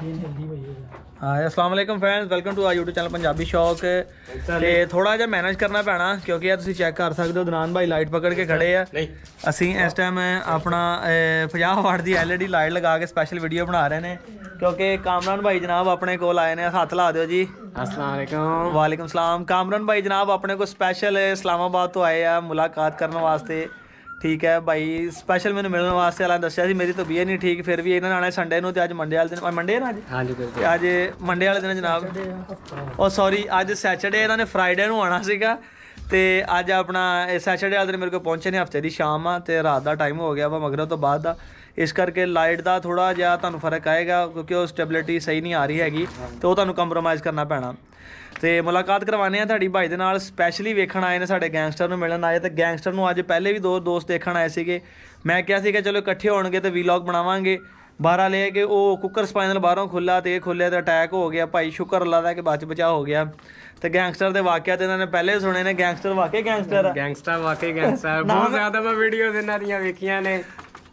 हाँ अस्सलाम वालेकुम friends, welcome to our YouTube channel Punjabi Shauk. ते थोड़ा जिहा मैनेज करना पैना क्योंकि यार तुसीं चेक कर सकते हो दनान भाई लाइट पकड़ के खड़े आ। असीं इस टाइम अपना 50 वाट की LED लाइट लगा के स्पैशल वीडियो बना रहे हैं क्योंकि कामरान भाई जनाब अपने कोल आए ने। हाथ ला दो जी। अस्सलाम वालेकुम। वालेकुम सलाम। कामरान भाई जनाब अपने को स्पैशल इस्लामाबाद तो आए आ मुलाकात करने वास्ते। ठीक है भाई, स्पैशल मैंने मिलने वास्ते वाला दस्या सी मेरी तबीयत नहीं ठीक, फिर भी इन्होंने आना संडे नूं ते अज मंडे वाले दिन मंडे ना अज। हाँ जी बिल्कुल। अज मंडे वाले दिन जनाब ओ सॉरी अज सैटरडे, इन्होंने फ्राइडे नूं आना सीगा ते अज अपना सैटरडे वाले दिन मेरे को पहुंचे ने। हफ्ते की शाम आ ते रात का टाइम हो गया वा मगरब तो बाद दा, इस करके लाइट का थोड़ा जिहा तुहानूं फर्क आएगा क्योंकि वो स्टेबिलिटी सही नहीं आ रही हैगी तो वो तुहानूं कंप्रोमाइज़ करना पैना। तो मुलाकात करवाने हैं तुहाडी भाई दे नाल। स्पैशली वेखण आए ने साडे गैंगस्टर नूं मिलण आए, तो गैंगस्टर नूं अज पहले भी दो दोस्त देखण आए सीगे। मैं कहा सीगा चलो इकट्ठे होणगे तो वीलॉग बनावांगे। बाहर ले के वो कुकर स्पाइनल बाहरों खुला तो खुले तो अटैक हो गया भाई, शुक्र अल्लाह दा कि बच बचा हो गया। तो गैंगस्टर के वाक़या तो इन्होंने पहले सुने ने। गैंगस्टर वाकई गैंगस्टर वाकई गैंगस्टर बहुत ज़्यादा मैं वीडियोज़ इन्हां दियां वेखियां ने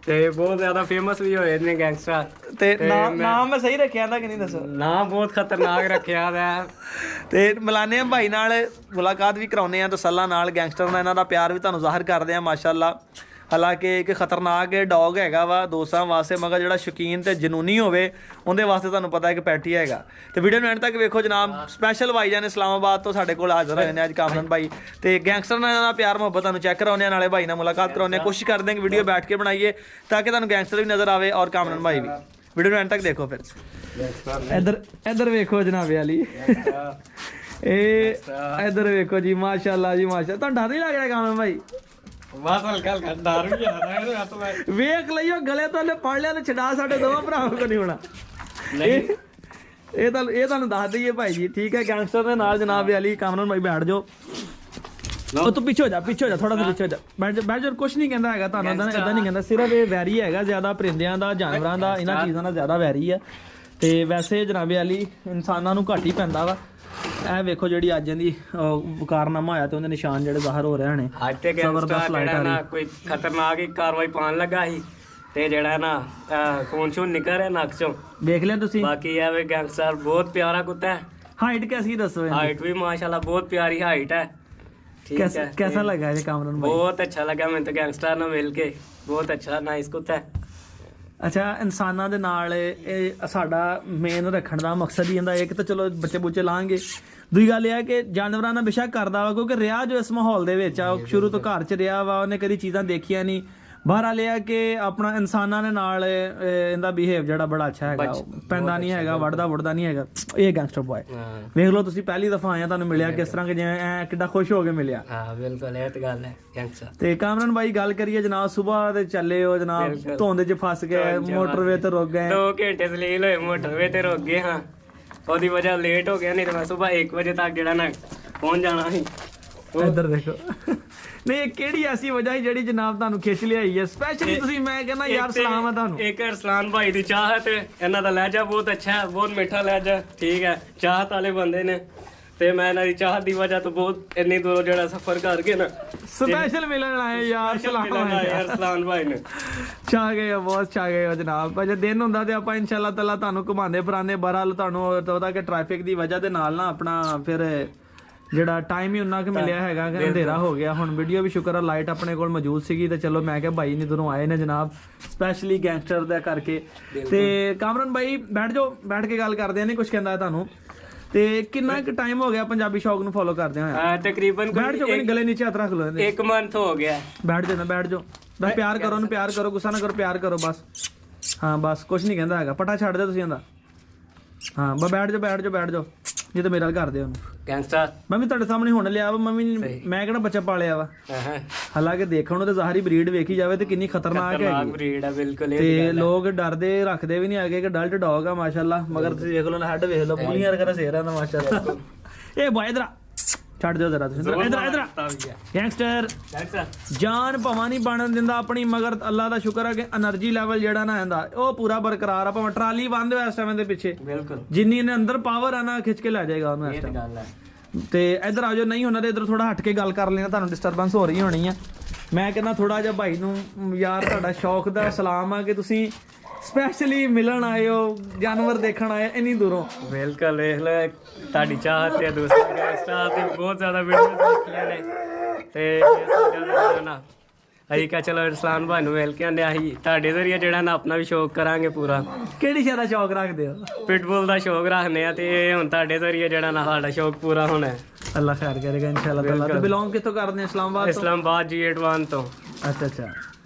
ते बहुत ज़्यादा फेमस भी होए ने गैंगस्टर। ते नाम मैं सही रखिया था कि नहीं दसो? नाम बहुत खतरनाक रखिया है। ते मिलाने भाई नाल मुलाकात भी कराउने आ तसल्ला नाल। गैंगस्टर नाल इन्हां दा प्यार भी तुहानूं ज़ाहिर करदे आ माशाअल्लाह। हालांकि एक खतरनाक डॉग हैगा वा दोस्तां वास्ते, मगर जिहड़ा शौकीन ते जनूनी होवे उहदे वास्ते तुहानूं पता है कि पैटी हैगा। तो वीडियो नूं एंड तक वेखो जनाब। स्पैशल भाई जान इस्लामाबाद तो साडे कोल हाज़र होए ने अज कामरान भाई। तो गैंगस्टर नाल इन्हां दा प्यार मुहब्बत तुहानूं चेक कराउने आ, नाले भाई नाल मुलाकात कराउने। कोशिश करदे कि वीडियो बैठ के बनाइए ताकि तुहानूं गैंगस्टर भी नज़र आवे और कामरान भाई भी। वीडियो नूं एंड तक देखो। फिर इधर इधर वेखो जनाबे वाली इधर वेखो जी माशाअल्लाह जी माशाअल्लाह। तुहानूं डर नहीं लग रहा कामरान भाई? बस हल्का हल्का डर भी आ रहा है तो मैं वेख लियो गले तो पढ़ लिया तो छड़ा साडे दोवां भरावां को नहीं होना। ये तुहानूं दस दईए भाई जी। ठीक है, गैंगस्टर दे नाल जनाब अली। कामरान भाई बैठ जाओ। ਉਹ ਤੂੰ ਪਿੱਛੇ ਹੋ ਜਾ ਥੋੜਾ ਜਿਹਾ ਪਿੱਛੇ ਹੋ ਜਾ। ਬੈਠ ਜਾ। ਕੁਛ ਨਹੀਂ ਕਹਿੰਦਾ ਹੈਗਾ ਤੁਹਾਨੂੰ, ਇਦਾਂ ਨਹੀਂ ਕਹਿੰਦਾ। ਸਿਰਫ ਇਹ ਵੈਰੀ ਹੈਗਾ ਜ਼ਿਆਦਾ ਪਰਿੰਦਿਆਂ ਦਾ, ਜਾਨਵਰਾਂ ਦਾ, ਇਹਨਾਂ ਚੀਜ਼ਾਂ ਦਾ ਜ਼ਿਆਦਾ ਵੈਰੀ ਹੈ। ਤੇ ਵੈਸੇ ਜਨਾਬੇ ਅਲੀ ਇਨਸਾਨਾਂ ਨੂੰ ਘੱਟ ਹੀ ਪੈਂਦਾ ਵਾ। ਇਹ ਵੇਖੋ ਜਿਹੜੀ ਅੱਜ ਦੀ ਵਕਾਰਨਾਮਾ ਹੋਇਆ ਤੇ ਉਹਦੇ ਨਿਸ਼ਾਨ ਜਿਹੜੇ ਜ਼ਾਹਰ ਹੋ ਰਹੇ ਨੇ। ਅੱਜ ਤੇ ਗੈਂਗਸਟਰ ਜਿਹੜਾ ਨਾ ਕੋਈ ਖਤਰਨਾਕ ਹੀ ਕਾਰਵਾਈ ਪਾਣ ਲੱਗਾ ਸੀ ਤੇ ਜਿਹੜਾ ਨਾ ਖੂਨ ਚੋਂ ਨਿਕਲ ਰਿਹਾ ਨੱਕ ਚੋਂ, ਵੇਖ ਲਿਆ ਤੁਸੀਂ। ਬਾਕੀ ਇਹ ਵੇ ਗੈਂਗਸਟਰ ਬਹੁਤ ਪਿਆਰਾ ਕੁੱਤਾ ਹੈ। हाइट कैसी दसो? हाइट भी माशाल्लाह बहुत प्यारी हाइट है। कैसा लगा ये कामरान भाई? बहुत अच्छा लगा मैं तो गैंगस्टर ना मिल के, बहुत अच्छा नाइस कुत्ता है। ਅੱਛਾ, ਇਨਸਾਨਾਂ ਦੇ ਨਾਲ ਇਹ ਸਾਡਾ ਮੇਨ ਰੱਖਣ ਦਾ ਮਕਸਦ ਹੀ ਹੁੰਦਾ। ਇੱਕ ਤਾਂ ਚਲੋ ਬੱਚੇ ਬੁੱਚੇ ਲਾਂਗੇ, ਦੂਜੀ ਗੱਲ ਇਹ ਹੈ ਕਿ ਜਾਨਵਰਾਂ ਨਾਲ ਬੇਸ਼ੱਕ ਕਰਦਾ ਵਾ ਕਿਉਂਕਿ ਰਿਹਾ ਜੋ ਇਸ ਮਾਹੌਲ ਦੇ ਵਿੱਚ ਆ, ਸ਼ੁਰੂ ਤੋਂ ਘਰ 'ਚ ਰਿਹਾ ਵਾ, ਉਹਨੇ ਕਦੀ ਚੀਜ਼ਾਂ ਦੇਖੀਆਂ ਨਹੀਂ। ਬਹਰਾਲ ਇਹ ਹੈ ਕਿ ਆਪਣਾ ਇਨਸਾਨਾਂ ਦੇ ਨਾਲ ਇਹਦਾ ਬਿਹੇਵ ਜਿਹੜਾ ਬੜਾ ਅੱਛਾ ਹੈਗਾ, ਪੈਂਦਾ ਨਹੀਂ ਹੈਗਾ, ਵੜਦਾ ਵੁੜਦਾ ਨਹੀਂ ਹੈਗਾ। ਇਹ ਗੈਂਗਸਟਰ ਬॉय ਵੇਖ ਲਓ ਤੁਸੀਂ, ਪਹਿਲੀ ਦਫਾ ਆਇਆ ਤੁਹਾਨੂੰ ਮਿਲਿਆ ਕਿਸ ਤਰ੍ਹਾਂ ਕਿ ਜਿਵੇਂ ਐ ਕਿੱਡਾ ਖੁਸ਼ ਹੋ ਕੇ ਮਿਲਿਆ। ਹਾਂ ਬਿਲਕੁਲ, ਇਹ ਤਾਂ ਗੱਲ ਹੈ ਗੈਂਗਸਟਰ। ਤੇ ਕਾਮਰਾਨ ਭਾਈ ਗੱਲ ਕਰੀਏ ਜਨਾਬ, ਸੁਬਾਹ ਦੇ ਚੱਲੇ ਹੋ ਜਨਾਬ, ਧੁੰਦ 'ਚ ਫਸ ਗਏ, ਮੋਟਰਵੇ ਤੇ ਰੁਕ ਗਏ। 2 ਘੰਟੇ ਸਲੀਲ ਹੋਏ ਮੋਟਰਵੇ ਤੇ ਰੁਕ ਗਏ। ਹਾਂ ਉਹਦੀ ਵਜ੍ਹਾ ਲੇਟ ਹੋ ਗਿਆ, ਨਹੀਂ ਤਾਂ ਮੈਂ ਸੁਬਾਹ 1 ਵਜੇ ਤੱਕ ਜਿਹੜਾ ਨਾ ਪਹੁੰਚ ਜਾਣਾ ਸੀ। ਇੱਧਰ ਦੇਖੋ। ਨਹੀਂ, ਇਹ ਕਿਹੜੀ ਐਸੀ ਵਜ੍ਹਾ ਸੀ ਜਿਹੜੀ ਜਨਾਬ ਤੁਹਾਨੂੰ ਖਿੱਚ ਲਿਆਈ ਹੈ ਸਪੈਸ਼ਲੀ? ਤੁਸੀਂ ਮੈਂ ਕਹਿੰਦਾ ਯਾਰ ਸਲਾਮ ਹੈ ਤੁਹਾਨੂੰ। ਇੱਕ ਅਰਸਲਾਨ ਭਾਈ ਦੀ ਚਾਹ ਹੈ ਤੇ ਇਹਨਾਂ ਦਾ ਲਹਿਜਾ ਬਹੁਤ ਅੱਛਾ ਹੈ, ਬਹੁਤ ਮਿੱਠਾ ਲਹਿਜਾ। ਠੀਕ ਹੈ, ਚਾਹਤ ਵਾਲੇ ਬੰਦੇ ਨੇ ਤੇ ਮੈਂ ਇਹਨਾਂ ਦੀ ਚਾਹਤ ਦੀ ਵਜ੍ਹਾ ਤੋਂ ਬਹੁਤ ਇੰਨੀ ਦੂਰੋਂ ਜਿਹੜਾ ਸਫ਼ਰ ਕਰਕੇ ਨਾ ਸਪੈਸ਼ਲ ਮਿਲਣ ਆਏ ਯਾਰ। ਸਲਾਮ ਅਰਸਲਾਨ ਭਾਈ ਨੇ ਚਾਹ ਗਏ, ਬਹੁਤ ਚਾਹ ਗਏ ਜਨਾਬ। ਜੇ ਦਿਨ ਹੁੰਦਾ ਤੇ ਆਪਾਂ ਇਨਸ਼ਾਅੱਲਾ ਤਾਲਾ ਤੁਹਾਨੂੰ ਘੁਮਾਉਂਦੇ ਫਿਰਾਉਂਦੇ। ਬਹਰਾਲ ਤੁਹਾਨੂੰ ਪਤਾ ਕਿ ਟ੍ਰੈਫਿਕ ਦੀ ਵਜ੍ਹਾ ਦੇ ਨਾਲ ਨਾ ਆਪਣਾ ਫਿਰ ਜਿਹੜਾ ਟਾਈਮ ਹੀ ਉਨਾ ਕੁ ਮਿਲਿਆ ਹੈਗਾ ਕਿ ਅੰਧੇਰਾ ਹੋ ਗਿਆ। ਹੁਣ ਵੀਡੀਓ ਵੀ ਸ਼ੁਕਰ ਆ ਲਾਈਟ ਆਪਣੇ ਕੋਲ ਮੌਜੂਦ ਸੀਗੀ ਤੇ ਚਲੋ ਮੈਂ ਕਿਹਾ ਭਾਈ ਨੇ ਦੂਰੋਂ ਆਏ ਨੇ ਜਨਾਬ ਸਪੈਸ਼ਲੀ ਗੈਂਗਸਟਰ ਦਾ ਕਰਕੇ। ਤੇ ਕਾਮਰਾਨ ਭਾਈ ਬੈਠ ਜਾਓ, ਬੈਠ ਕੇ ਗੱਲ ਕਰਦੇ ਆ। ਨਹੀਂ ਕੁਝ ਕਹਿੰਦਾ ਤੁਹਾਨੂੰ। ਤੇ ਕਿੰਨਾ ਕੁ ਟਾਈਮ ਹੋ ਗਿਆ ਪੰਜਾਬੀ ਸ਼ੌਕ ਨੂੰ ਫੋਲੋ ਕਰਦੇ ਹੋਇਆ? ਤਕਰੀਬਨ ਬੈਠ ਜਾਓ, ਗਲੇ ਨੀਚੇ ਹੱਥ ਰੱਖ ਲਓ। 1 ਮੰਥ ਹੋ ਗਿਆ। ਬੈਠ ਜਾਓ, ਬੈਠ ਜਾਓ। ਬਸ ਪਿਆਰ ਕਰੋ ਉਹਨੂੰ, ਪਿਆਰ ਕਰੋ, ਗੁੱਸਾ ਨਾ ਕਰੋ, ਪਿਆਰ ਕਰੋ ਬਸ। ਹਾਂ ਬਸ, ਕੁਝ ਨਹੀਂ ਕਹਿੰਦਾ ਹੈਗਾ। ਪਟਾ ਛੱਡ ਦਿਓ ਤੁਸੀਂ ਇਹਦਾ। ਹਾਂ ਬਸ ਬੈਠ ਜਾਓ, ਬੈਠ ਜਾਓ, ਬੈਠ ਜਾਓ। ਜੇ ਤਾਂ ਮੇਰੇ ਨਾਲ ਕਰਦੇ ਉਹਨੂੰ ਗੈਂਗਸਟਰ। ਮੈਂ ਵੀ ਤੁਹਾਡੇ ਸਾਹਮਣੇ ਹੁਣ ਲਿਆ ਵਾ। ਮੈਂ ਕਿਹੜਾ ਬੱਚਾ ਪਾਲਿਆ ਵਾ। ਹਾਲਾਂਕਿ ਦੇਖਣ ਨੂੰ ਤਾਂ ਜ਼ਾਹਰੀ ਬਰੀਡ ਵੇਖੀ ਜਾਵੇ ਤੇ ਕਿੰਨੀ ਖਤਰਨਾਕ ਹੈ। ਤੇ ਲੋਕ ਡਰਦੇ ਰੱਖਦੇ ਵੀ ਨਹੀਂ ਹੈਗੇ ਕਿ ਅਡਲਟ ਡੌਗ ਆ ਮਾਸ਼ਾਅੱਲਾ, ਮਗਰ ਤੁਸੀਂ ਵੇਖ ਲਓ ਹੈਡ ਵੇਖ ਲਓ, ਪੂਲੀਆਂ ਵਗੈਰਾ ਸੇਰਾਂ ਦਾ ਮਾਸ਼ਾਅੱਲਾ। ਇਹ ਬਾਈ ਇਧਰ ਛੱਡ ਦਿਓ ਜ਼ਰਾ ਤੁਸੀਂ। ਇਧਰ ਗੈਂਗਸਟਰ ਜਾਨ ਭਾਵਾਂ ਨਹੀਂ ਬਣਨ ਦਿੰਦਾ ਆਪਣੀ, ਮਗਰ ਅੱਲਾ ਦਾ ਸ਼ੁਕਰ ਹੈ ਕਿ એનર્ਜੀ ਲੈਵਲ ਜਿਹੜਾ ਨਾ ਇਹਦਾ ਉਹ ਪੂਰਾ ਬਰਕਰਾਰ ਆ। ਭਾਵੇਂ ਟਰਾਲੀ ਬੰਦ ਹੋਇਆ ਇਸ ਟਾਈਮ ਦੇ ਪਿੱਛੇ, ਜਿੰਨੀ ਇਹਨੇ ਅੰਦਰ ਪਾਵਰ ਆ ਨਾ ਖਿੱਚ ਕੇ ਲੈ ਜਾਏਗਾ ਉਹਨੂੰ ਇਸ ਟਾਈਮ। ਤੇ ਇਧਰ ਆ ਜਾਓ। ਨਹੀਂ ਉਹਨਾਂ ਦੇ ਇਧਰ ਥੋੜਾ ਹਟ ਕੇ ਗੱਲ ਕਰ ਲੈਣਾ, ਤੁਹਾਨੂੰ ਡਿਸਟਰਬੈਂਸ ਹੋ ਰਹੀ ਹੋਣੀ ਆ। ਮੈਂ ਕਹਿੰਦਾ ਥੋੜਾ ਜਿਹਾ ਭਾਈ ਨੂੰ ਯਾਰ ਤੁਹਾਡਾ ਸ਼ੌਕ ਦਾ ਸਲਾਮ ਆ ਕਿ ਤੁਸੀਂ ਸਪੈਸ਼ਲੀ ਮਿਲਣ ਆਏ ਹੋ, ਜਾਨਵਰ ਦੇਖਣ ਆਏ ਇੰਨੀ ਦੂਰੋਂ। ਬਿਲਕੁਲ ਵੇਖ ਲਓ ਤੁਹਾਡੀ ਚਾਹਤ ਤੇ ਦੂਸਰੇ ਗੈਂਗਸਟਰ ਦੀ ਬਹੁਤ ਜ਼ਿਆਦਾ ਵੀਡੀਓਜ਼ ਦੇਖੀਆਂ ਨੇ ਤੇ ਨਾ ਅਸੀਂ ਕਿਹਾ ਚਲੋ ਅਰਸਲਾਨ ਭਾਈ ਨੂੰ ਮਿਲ ਕੇ ਆਂਦੇ ਅਸੀਂ ਤੁਹਾਡੇ ਜ਼ਰੀਏ ਜਿਹੜਾ ਨਾ ਆਪਣਾ ਵੀ ਸ਼ੌਕ ਕਰਾਂਗੇ ਪੂਰਾ। ਕਿਹੜੀ ਸ਼ੈ ਦਾ ਸ਼ੌਕ ਰੱਖਦੇ ਹੋ? ਪਿਟਬੁਲ ਦਾ ਸ਼ੌਕ ਰੱਖਦੇ ਆ ਤੇ ਹੁਣ ਤੁਹਾਡੇ ਜ਼ਰੀਏ ਜਿਹੜਾ ਨਾ ਸਾਡਾ ਸ਼ੌਕ ਪੂਰਾ ਹੋਣਾ ਹੈ। ਅੱਲਾ ਖੈਰ ਕਰੇਗਾ ਇਨਸ਼ਾਅੱਲਾ ਤਾਲਾ। ਤੇ ਬਿਲੋਂਗ ਕਿੱਥੋਂ ਕਰਦੇ ਹੋ? ਇਸਲਾਮਾਬਾਦ ਤੋਂ? ਇਸਲਾਮਾਬਾਦ G81 ਤੋਂ। ਅੱਛਾ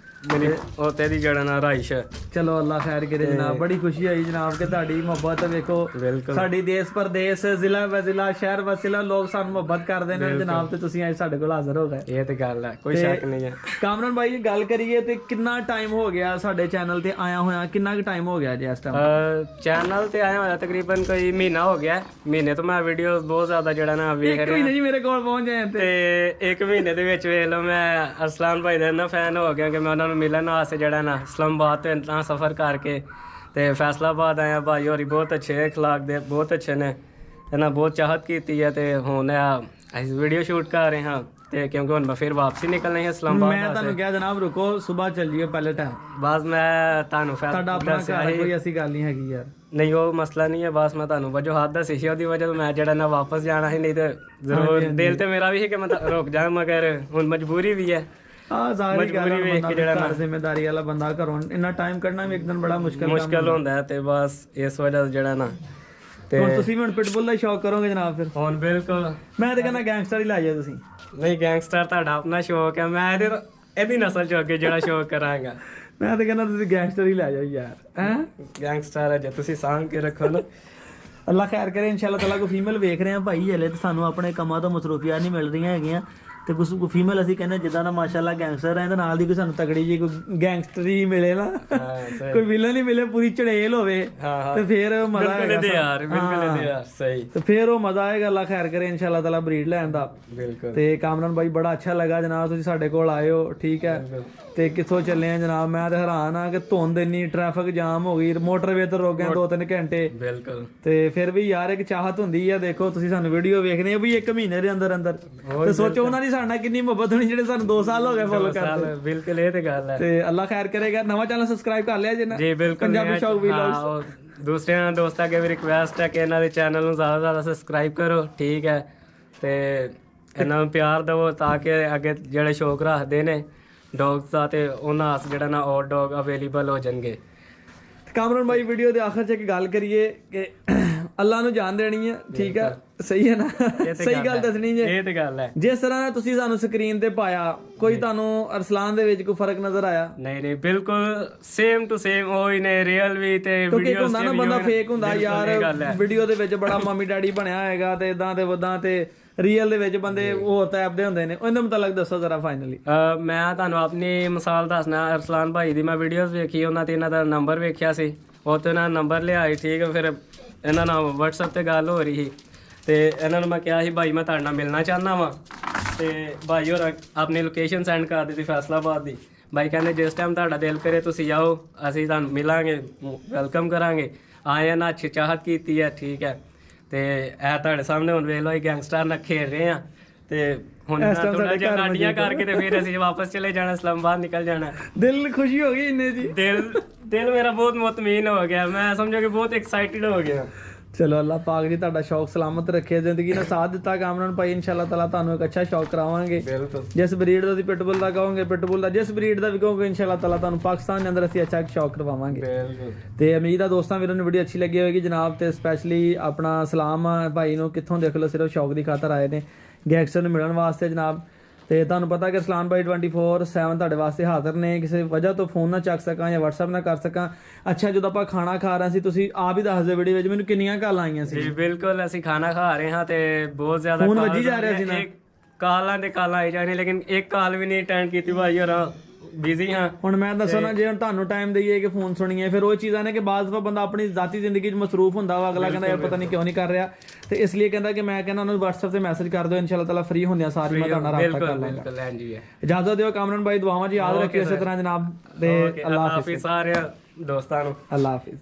ਮੇਰੀ ਉੱਥੇ ਦੀ ਜਿਹੜਾ ਨਾ ਰਾਇਸ਼ ਹੈ। ਚਲੋ ਅੱਲਾ ਖੈਰ ਕਰੇ ਜਨਾਬ। ਬੜੀ ਖੁਸ਼ੀ ਹੋਈ ਜਨਾਬ ਕਿ ਤੁਹਾਡੀ ਮੁਹੱਬਤ ਵੇਖੋ ਬਿਲਕੁਲ ਸਾਡੀ ਦੇਸ਼ ਪ੍ਰਦੇਸ਼ ਜ਼ਿਲ੍ਹਾ ਬ ਜ਼ਿਲ੍ਹਾ ਸ਼ਹਿਰ ਬ ਜ਼ਿਲ੍ਹਾ ਲੋਕ ਸਾਨੂੰ ਮੁਹੱਬਤ ਕਰਦੇ ਨੇ ਜਨਾਬ ਤੇ ਤੁਸੀਂ ਅੱਜ ਸਾਡੇ ਕੋਲ ਹਾਜ਼ਰ ਹੋ ਗਏ। ਇਹ ਤੇ ਗੱਲ ਹੈ, ਕੋਈ ਸ਼ੱਕ ਨਹੀਂ ਹੈ। ਕਾਮਰਨ ਭਾਈ ਗੱਲ ਕਰੀਏ ਤੇ ਕਿੰਨਾ ਟਾਈਮ ਹੋ ਗਿਆ ਸਾਡੇ ਚੈਨਲ ਤੇ ਆਇਆ ਹੋਇਆ? ਕਿੰਨਾ ਕੁ ਟਾਈਮ ਹੋ ਗਿਆ ਜੀ ਇਸ ਟਾਈਮ? ਚੈਨਲ ਤੇ ਆਇਆ ਹੋਇਆ ਤਕਰੀਬਨ ਕੋਈ ਮਹੀਨਾ ਹੋ ਗਿਆ। ਮਹੀਨੇ ਤੋਂ ਮੈਂ ਵੀਡੀਓਜ਼ ਬਹੁਤ ਜ਼ਿਆਦਾ ਜਿਹੜਾ ਨਾ ਵੇਖ ਰਿਹਾ। ਮਹੀਨੇ ਜੀ ਮੇਰੇ ਕੋਲ ਪਹੁੰਚ ਜਾਏ ਤੇ ਇੱਕ ਮਹੀਨੇ ਦੇ ਵਿੱਚ ਵੇਖ ਲਓ ਮੈਂ ਅਰਸਲਾਨ ਭਾਈ ਦਾ ਇੰਨਾ ਫੈਨ ਹੋ ਗਿਆ ਕਿ ਮੈਂ ਉਹਨਾਂ ਨੂੰ ਮਿਲਣ ਵਾਸਤੇ ਜਿਹੜਾ ਨਾ ਇਸਲਾਮਾਬਾਦ ਤੋਂ ਇੰਨਾ ਸਫ਼ਰ ਕਰਕੇ ਤੇ ਫੈਸਲਾਬਾਦ ਆਇਆ। ਭਾਈ ਹੋਰੀ ਬਹੁਤ ਅੱਛੇ ਅਖਲਾਕ ਦੇ, ਬਹੁਤ ਅੱਛੇ ਨੇ, ਇਹਨਾਂ ਬਹੁਤ ਚਾਹਤ ਕੀਤੀ ਹੈ ਤੇ ਹੁਣ ਅਸੀਂ ਵੀਡੀਓ ਸ਼ੂਟ ਕਰ ਰਹੇ ਹਾਂ ਤੇ ਕਿਉਂਕਿ ਹੁਣ ਮੈਂ ਫਿਰ ਵਾਪਸੀ ਨਿਕਲਣਾ ਹੈ ਇਸਲਾਮਾਬਾਦ। ਮੈਂ ਤੁਹਾਨੂੰ ਕਿਹਾ ਜਨਾਬ ਰੁਕੋ ਸਵੇਰ ਚੱਲ ਜੀਏ ਪਹਿਲੇ ਟਾਈਮ। ਬਸ ਮੈਂ ਤੁਹਾਨੂੰ ਤੁਹਾਡਾ ਆਪਣਾ ਘਰ ਕੋਈ ਐਸੀ ਗੱਲ ਨਹੀਂ ਹੈਗੀ ਯਾਰ। ਨਹੀਂ ਉਹ ਮਸਲਾ ਨਹੀਂ ਹੈ, ਬਸ ਮੈਂ ਤੁਹਾਨੂੰ ਵਜੋਹਾਤ ਦੱਸੀ ਸੀ ਉਹਦੀ ਵਜ੍ਹਾ ਤੋਂ ਮੈਂ ਜਿਹੜਾ ਨਾ ਵਾਪਸ ਜਾਣਾ ਸੀ। ਨਹੀਂ ਤੇ ਜ਼ਰੂਰ ਦਿਲ ਤੇ ਮੇਰਾ ਵੀ ਸੀ ਕਿ ਮੈਂ ਰੁਕ ਜਾ, ਮਗਰ ਹੁਣ ਮਜਬੂਰੀ ਵੀ ਹੈ। ਜ਼ਾਹਰੀ ਗੱਲ ਹੈ, ਬੰਦਾ ਜ਼ਿੰਮੇਦਾਰੀ ਵਾਲਾ ਬੰਦਾ ਘਰੋਂ ਇੰਨਾ ਟਾਈਮ ਕੱਢਣਾ ਵੀ ਇੱਕਦਮ ਬੜਾ ਮੁਸ਼ਕਲ ਹੁੰਦਾ ਹੈ ਤੇ ਬਸ ਇਸ ਵਜ੍ਹਾ ਜਿਹੜਾ ਨਾ ਤੇ ਹੁਣ ਤੁਸੀਂ ਵੀ ਹੁਣ ਪਿਟਬੁਲ ਦਾ ਸ਼ੌਕ ਕਰੋਗੇ ਜਨਾਬ? ਫਿਰ ਹੁਣ ਬਿਲਕੁਲ ਮੈਂ ਤੇ ਕਹਿੰਦਾ ਗੈਂਗਸਟਰ ਹੀ ਲੈ ਜਾਓ ਤੁਸੀਂ। ਨਹੀਂ ਗੈਂਗਸਟਰ ਤੁਹਾਡਾ ਆਪਣਾ ਸ਼ੌਕ ਹੈ, ਮੈਂ ਇਹਦੀ ਨਸਲ ਚੋਂ ਅੱਗੇ ਜਿਹੜਾ ਸ਼ੌਕ ਕਰਾਂਗਾ। ਮੈਂ ਤੇ ਕਹਿੰਦਾ ਤੁਸੀਂ ਗੈਂਗਸਟਰ ਹੀ ਲੈ ਜਾਓ ਯਾਰ। ਹੈ ਗੈਂਗਸਟਰ ਹੈ ਜੇ ਤੁਸੀਂ ਸਾਂਭ ਕੇ ਰੱਖੋ ਨਾ। ਅੱਲਾ ਖੈਰ ਕਰੇ ਇਨਸ਼ਾਅੱਲਾ ਤਾਲਾ। ਕੋਈ ਫੀਮੇਲ ਵੇਖ ਰਹੇ ਆ ਭਾਈ ਹਲੇ ਤੇ ਸਾਨੂੰ ਆਪਣੇ ਕੰਮਾਂ ਤੋਂ ਮਸਰੂਫੀਆਂ ਨਹੀਂ ਮਿਲ ਰਹੀਆਂ ਹੈਗੀਆਂ ਤੇ ਕੁਝ ਫੀਮੇਲ ਅਸੀਂ ਕਹਿੰਦੇ ਜਿੱਦਾਂ ਦਾ ਮਾਸ਼ਾਅੱਲਾ ਗੈਂਗਸਟਰ ਹੈ ਇਹਦੇ ਨਾਲ ਦੀ ਕੋਈ ਸਾਨੂੰ ਤਕੜੀ ਜੀ ਕੋਈ ਗੈਂਗਸਟਰੀ ਮਿਲੇ ਨਾ, ਕੋਈ ਵਿਲਨ ਹੀ ਮਿਲੇ ਪੂਰੀ ਚੜੇਲ ਹੋਵੇ ਤੇ ਫੇਰ ਮਜ਼ਾ ਆਏਗਾ ਯਾਰ। ਬਿਲਕੁਲ ਯਾਰ ਸਹੀ। ਤੇ ਫੇਰ ਉਹ ਮਜ਼ਾ ਆਏਗਾ। ਅੱਲਾ ਖੈਰ ਕਰੇ ਇਨਸ਼ਾਅੱਲਾ ਤਾਲਾ ਬਰੀਡ ਲੈਣ ਦਾ। ਬਿਲਕੁਲ। ਤੇ ਕਾਮਰਨ ਭਾਈ ਬੜਾ ਅੱਛਾ ਲੱਗਾ ਜਨਾਬ ਤੁਸੀਂ ਸਾਡੇ ਕੋਲ ਆਏ ਹੋ। ਠੀਕ ਹੈ ਤੇ ਕਿੱਥੋਂ ਚੱਲੇ ਆ ਜਨਾਬ? ਮੈਂ ਤੇ ਹੈਰਾਨ ਆ ਕਿ ਧੁੰਦ ਇੰਨੀ, ਟ੍ਰੈਫਿਕ ਜਾਮ ਹੋ ਗਈ, ਮੋਟਰਵੇ ਤੇ ਰੁਕ ਗਏ 2-3 ਘੰਟੇ। ਬਿਲਕੁਲ। ਤੇ ਫਿਰ ਵੀ ਯਾਰ ਇੱਕ ਚਾਹਤ ਹੁੰਦੀ ਆ। ਦੇਖੋ ਤੁਸੀਂ ਸਾਨੂੰ ਵੀਡੀਓ ਵੇਖਦੇ ਆ ਵੀ 1 ਮਹੀਨੇ ਦੇ ਅੰਦਰ ਅੰਦਰ ਤੇ ਸੋਚੋ ਉਹਨਾਂ ਦੀ ਸਾਡੇ ਨਾਲ ਕਿੰਨੀ ਮੁਹੱਬਤ ਹੋਣੀ ਜਿਹੜੇ ਸਾਨੂੰ 2 ਸਾਲ ਹੋ ਗਏ ਫੋਲੋ ਕਰਦੇ। ਬਿਲਕੁਲ ਇਹ ਤੇ ਗੱਲ ਹੈ। ਤੇ ਅੱਲਾ ਖੈਰ ਕਰੇਗਾ। ਨਵਾਂ ਚੈਨਲ ਸਬਸਕ੍ਰਾਈਬ ਕਰ ਲਿਆ ਜੀ ਨਾ? ਜੀ ਬਿਲਕੁਲ। ਪੰਜਾਬੀ ਸ਼ੌਕ ਵੀਲੌਗਸ। ਦੂਸਰਿਆਂ ਦੋਸਤਾਂ ਅੱਗੇ ਵੀ ਰਿਕੁਐਸਟ ਹੈ ਕਿ ਇਹਨਾਂ ਦੇ ਚੈਨਲ ਨੂੰ ਜ਼ਿਆਦਾ ਸਬਸਕ੍ਰਾਈਬ ਕਰੋ। ਠੀਕ ਹੈ ਤੇ ਇਹਨਾਂ ਨੂੰ ਪਿਆਰ ਦਿਓ ਤਾਂ ਕਿ ਅੱਗੇ ਜਿਹੜੇ ਸ਼ੌਕ ਰੱਖਦੇ ਨੇ ਡੌਗਸ ਦਾ ਤੇ ਉਹਨਾਂ ਵਾਸਤੇ ਜਿਹੜਾ ਨਾ ਔਰ ਡੌਗ ਅਵੇਲੇਬਲ ਹੋ ਜਾਣਗੇ। ਕਾਮਰਨ ਭਾਈ ਵੀਡੀਓ ਦੇ ਆਖਰ 'ਚ ਇੱਕ ਗੱਲ ਕਰੀਏ ਕਿ ਅੱਲਾ ਨੂੰ ਜਾਣ ਦੇਣੀ ਹੈ। ਠੀਕ ਹੈ ਸਹੀ ਹੈ ਨਾ? ਸਹੀ ਗੱਲ ਦੱਸਣੀ ਜੇ। ਇਹ ਤੇ ਗੱਲ ਹੈ। ਜਿਸ ਤਰ੍ਹਾਂ ਤੁਸੀਂ ਸਾਨੂੰ ਸਕਰੀਨ ਤੇ ਪਾਇਆ ਕੋਈ ਤੁਹਾਨੂੰ ਅਰਸਲਾਨ ਦੇ ਵਿੱਚ ਕੋਈ ਫਰਕ ਨਜ਼ਰ ਆਇਆ? ਨਹੀਂ ਬਿਲਕੁਲ ਸੇਮ ਟੂ ਸੇਮ ਉਹੀ ਨੇ, ਰੀਅਲ ਵੀ ਤੇ ਵੀਡੀਓਸ ਹੁੰਦਾ ਨਾ ਬੰਦਾ ਫੇਕ ਹੁੰਦਾ ਯਾਰ। ਵੀਡੀਓ ਦੇ ਵਿੱਚ ਬੜਾ ਮੰਮੀ ਡੈਡੀ ਬਣਿਆ ਹੋਏਗਾ ਤੇ ਇਦਾਂ ਤੇ ਉਦਾਂ ਤੇ ਰੀਅਲ ਦੇ ਵਿੱਚ ਬੰਦੇ ਹੋਰ ਟਾਈਪ ਦੇ ਹੁੰਦੇ ਨੇ। ਉਹਦੇ ਮੁਤਾਲਕ ਦੱਸੋ ਜ਼ਰਾ ਫਾਈਨਲੀ। ਮੈਂ ਤੁਹਾਨੂੰ ਆਪਣੀ ਮਿਸਾਲ ਦੱਸਣਾ। ਅਰਸਲਾਨ ਭਾਈ ਦੀ ਮੈਂ ਵੀਡੀਓਜ਼ ਵੇਖੀ, ਉਹਨਾਂ ਤੇ ਇਹਨਾਂ ਦਾ ਨੰਬਰ ਵੇਖਿਆ ਸੀ, ਉਹ ਤੇ ਉਹਨਾਂ ਨੰਬਰ ਲਿਆ ਸੀ। ਠੀਕ ਹੈ ਫਿਰ ਇਹਨਾਂ ਨਾਲ WhatsApp ਤੇ ਗੱਲ ਹੋ ਰਹੀ ਸੀ ਤੇ ਇਹਨਾਂ ਨੂੰ ਮੈਂ ਕਿਹਾ ਸੀ ਭਾਈ ਮੈਂ ਤੁਹਾਡੇ ਨਾਲ ਮਿਲਣਾ ਚਾਹੁੰਦਾ ਵਾਂ ਤੇ ਭਾਈ ਹੋਰ ਆਪਣੀ ਲੋਕੇਸ਼ਨ ਸੈਂਡ ਕਰ ਦਿੱਤੀ ਫੈਸਲਾਬਾਦ ਦੀ। ਭਾਈ ਕਹਿੰਦੇ ਜਿਸ ਟਾਈਮ ਤੁਹਾਡਾ ਦਿਲ ਕਰੇ ਤੁਸੀਂ ਆਓ, ਅਸੀਂ ਤੁਹਾਨੂੰ ਮਿਲਾਂਗੇ, ਵੈਲਕਮ ਕਰਾਂਗੇ। ਆਏ ਨਾ ਅੱਛੀ ਚਾਹਤ ਕੀਤੀ ਹੈ। ਠੀਕ ਹੈ ਤੇ ਇਹ ਤੁਹਾਡੇ ਸਾਹਮਣੇ ਹੁਣ ਵੇਖ ਲਓ ਇਹ ਗੈਂਗਸਟਰ ਨਾਲ ਖੇਡ ਰਹੇ ਆ ਤੇ ਹੁਣ ਥੋੜਾ ਜਿਹਾ ਗਾਡੀਆਂ ਕਰਕੇ ਤੇ ਫਿਰ ਅਸੀਂ ਵਾਪਸ ਚਲੇ ਜਾਣਾ, ਇਸਲਾਮਾਬਾਦ ਨਿਕਲ ਜਾਣਾ। ਦਿਲ ਖੁਸ਼ੀ ਹੋ ਗਈ ਇੰਨੇ ਜੀ। ਦਿਲ ਮੇਰਾ ਬਹੁਤ ਮੁਤਮਈਨ ਹੋ ਗਿਆ। ਮੈਂ ਸਮਝੋ ਕਿ ਬਹੁਤ ਐਕਸਾਈਟਿਡ ਹੋ ਗਿਆ। ਚਲੋ ਅੱਲਾਹ ਪਾਕ ਜੀ ਤੁਹਾਡਾ ਸ਼ੌਕ ਸਲਾਮਤ ਰੱਖੇ, ਜ਼ਿੰਦਗੀ ਨਾਲ ਸਾਥ ਦਿੱਤਾ ਕਾਮਰਨ ਭਾਈ। ਇਨਸ਼ਾਅੱਲਾ ਤਾਲਾ ਤੁਹਾਨੂੰ ਇੱਕ ਅੱਛਾ ਸ਼ੌਕ ਕਰਾਵਾਂਗੇ। ਜਿਸ ਬਰੀਡ ਦਾ ਤੁਸੀਂ ਪਿਟਬੁਲ ਦਾ ਕਹੋਗੇ, ਪਿਟਬੁਲ ਦਾ ਜਿਸ ਬਰੀਡ ਦਾ ਵੀ ਕਹੋਗੇ, ਇਨਸ਼ਾਅੱਲਾ ਤਾਲਾ ਤੁਹਾਨੂੰ ਪਾਕਿਸਤਾਨ ਦੇ ਅੰਦਰ ਅਸੀਂ ਅੱਛਾ ਸ਼ੌਕ ਕਰਵਾਵਾਂਗੇ। ਤੇ ਉਮੀਦ ਆ ਦੋਸਤਾਂ ਵੀਰਾਂ ਨੂੰ ਵੀਡੀਓ ਅੱਛੀ ਲੱਗੀ ਹੋਏਗੀ ਜਨਾਬ। ਤੇ ਸਪੈਸ਼ਲੀ ਆਪਣਾ ਸਲਾਮ ਭਾਈ ਨੂੰ ਕਿੱਥੋਂ ਦੇਖ ਲਓ ਸਿਰਫ ਸ਼ੌਕ ਦੀ ਖਾਤਰ ਆਏ ਨੇ ਗੈਂਗਸਟਰ ਨੂੰ ਮਿਲਣ ਵਾਸਤੇ ਜਨਾਬ। ਤੇ ਤੁਹਾਨੂੰ ਪਤਾ ਕਿ ਅਰਸਲਾਨ ਭਾਈ 24/7 ਤੁਹਾਡੇ ਵਾਸਤੇ ਹਾਜ਼ਰ ਨੇ। ਕਿਸੇ ਵਜ੍ਹਾ ਤੋਂ ਫੋਨ ਨਾ ਚੱਕ ਸਕਾਂ ਜਾਂ WhatsApp ਨਾ ਕਰ ਸਕਾਂ। ਅੱਛਾ ਜਦੋਂ ਆਪਾਂ ਖਾਣਾ ਖਾ ਰਹੇ ਸੀ ਤੁਸੀਂ ਆਪ ਹੀ ਦੱਸ ਦਿਓ ਵੀਡੀਓ ਵਿੱਚ ਮੈਨੂੰ ਕਿੰਨੀਆਂ ਕਾਲਾਂ ਆਈਆਂ ਸੀ? ਜੀ ਬਿਲਕੁਲ ਅਸੀਂ ਖਾਣਾ ਖਾ ਰਹੇ ਹਾਂ ਤੇ ਬਹੁਤ ਜ਼ਿਆਦਾ ਫੋਨ ਵੱਜੀ ਜਾ ਰਿਹਾ ਸੀ ਨਾ, ਕਾਲਾਂ ਤੇ ਕਾਲਾਂ ਆਈ ਜਾ ਰਹੀਆਂ ਲੇਕਿਨ ਇੱਕ ਕਾਲ ਵੀ ਨਹੀਂ ਅਟੈਂਡ ਕੀਤੀ ਭਾਈ ਹੋਰ ਬਿਜ਼ੀ ਹਾਂ। ਹੁਣ ਮੈਂ ਦੱਸੋ ਨਾ ਜੇ ਹੁਣ ਤੁਹਾਨੂੰ ਟਾਈਮ ਦਈਏ ਕਿ ਫੋਨ ਸੁਣੀਏ ਫਿਰ ਉਹ ਚੀਜ਼ਾਂ ਨੇ ਕਿ ਬਾਅਦ ਵਿੱਚ ਬੰਦਾ ਆਪਣੀ ਜ਼ਾਤੀ ਜ਼ਿੰਦਗੀ 'ਚ ਮਸਰੂਫ ਹੁੰਦਾ ਵਾ। ਅਗਲਾ ਕਹਿੰਦਾ ਯਾਰ ਪਤਾ ਨਹੀਂ ਕਿਉਂ ਨਹੀਂ ਕਰ ਰਿਹਾ ਤੇ ਇਸ ਲਈ ਕਹਿੰਦਾ ਕਿ ਮੈਂ ਕਹਿੰਦਾ ਉਹਨਾਂ ਨੂੰ WhatsApp ਤੇ ਮੈਸੇਜ ਕਰ ਦਿਓ। ਇਨਸ਼ਾਅੱਲਾ ਤਾਲਾ ਫ੍ਰੀ ਹੁੰਦਿਆਂ ਸਾਰੀ ਮੈਂ ਤੁਹਾਡਾ ਰਾਬਤਾ ਕਰ ਲਾਂਗਾ। ਇਜਾਜ਼ਤ ਦਿਓ ਕਾਮਰਨ ਭਾਈ, ਦੁਆਵਾਂ ਜੀ ਯਾਦ ਰੱਖਿਓ ਇਸੇ ਤਰ੍ਹਾਂ ਜਨਾਬ। ਤੇ ਅੱਲਾਹ ਹਾਫਿਜ਼ ਸਾਰਿਆਂ ਦੋਸਤਾਂ ਨੂੰ। ਅੱਲਾਹ ਹਾਫਿਜ਼।